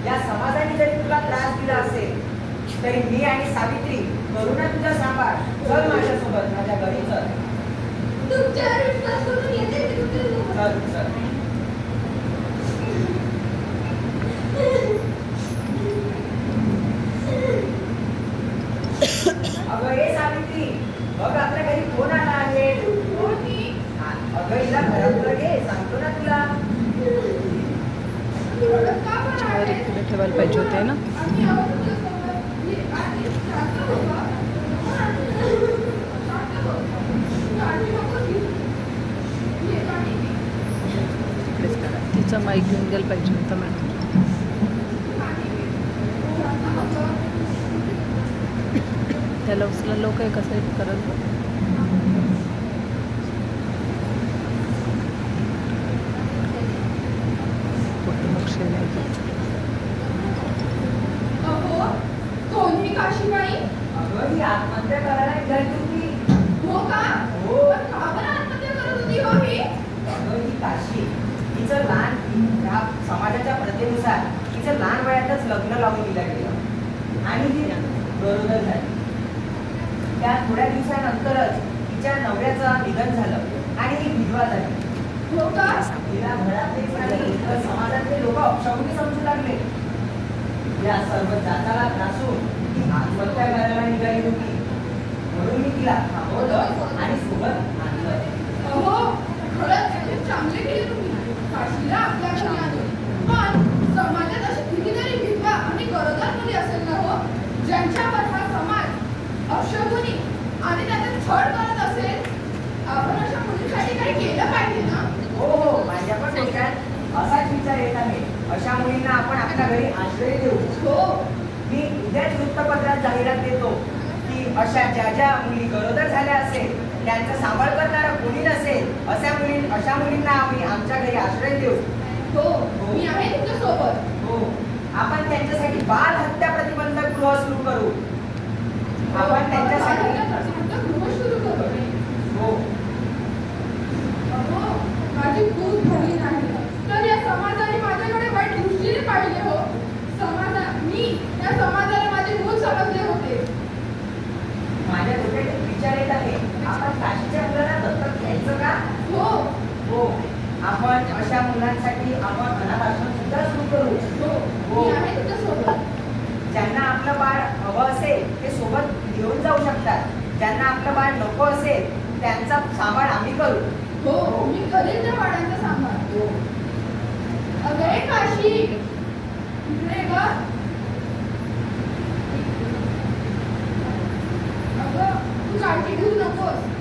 या समाजाने जरी तुला त्रास दिला असेल तरी मी आणि सावित्री करू ना तुझा सांभाळ. चल माझ्यासोबत माझ्या घरी चल. चल चल. अगं हे सावित्री बघ आपल्या घरी कोण आला आहे. अगं हिला घरात घे सांगतो ना तुला. पुढे ठेवायला पाहिजे होते ना. तिचा माईक घेऊन गेला पाहिजे होता मॅडम. त्याला उचला लोक आहे कसं करत. काशीबाई अगं ही आत्महत्या करायला निघाली होती. हो का? हो. का बरं आत्महत्या करत होती हो ही? अगं ही काशी हिचं लहान ह्या समाजाच्या प्रथेनुसार हिचं लहान वयातच लग्न लावून दिलं गेलं आणि ही गरोदर झाली. त्या थोड्या दिवसानंतरच तिच्या नवऱ्याचं निधन झालं आणि ही विधवा झाली. हो का? तिला घरातलेच नाही तर समाजातले लोक अपशकुनी समजू लागले. या सर्व जाताला त्रासून आत्महत्या करायला निघाली होती. म्हणून मी तिला थांबवलं आणि सोबत आणलं. हो खरंच खूप चांगले केले तुम्ही. काशीला आपल्या घरी आणले. पण समाजात अशी कितीतरी विधवा आणि गरोदर मुली असेल ना हो ज्यांच्यावर हा समाज अपशकुनी आणि त्याचा छळ करत असेल. आपण अशा मुलींसाठी काही केलं पाहिजे ना. हो हो माझ्या पण डोक्यात असाच विचार येत आहे. अशा मुलींना आपण आपल्या घरी आश्रय देऊ. हो मी उद्याच वृत्तपत्रात जाहिरात देतो की अशा ज्या मुली गरोदर झाल्या असेल त्यांचा सांभाळ करणारा कोणी नसेल अशा मुलींना आम्ही आमच्या घरी आश्रय देऊ. हो मी आहे तुमच्या सोबत. हो आपण त्यांच्यासाठी बाल हत्या प्रतिबंधक गृह सुरू करू. आपण त्यांच्यासाठी गृह सुरू करू. हो माझी खूप भरली नाही तर या समाजाने माझ्याकडे वाईट दृष्टीने पाहिले हो. मी या समाजाला माझे मूल समजले होते. माझ्या डोक्यात एक विचार येत आहे. आपण काशीच्या मुलांना दत्तक घ्यायचं का? हो हो आपण अशा मुलांसाठी आपण अनाथ आश्रम सुद्धा सुरू करू. हो मी आहे तुझ्यासोबत. ज्यांना आपलं बाळ हवं असेल ते सोबत घेऊन जाऊ शकतात. ज्यांना आपलं बाळ नको असेल त्यांचा सांभाळ आम्ही करू. हो मी करेन त्या बाळांचा सांभाळ. हो अगं काशी इकडे ग. अगं तू काळजी घेऊ नकोस.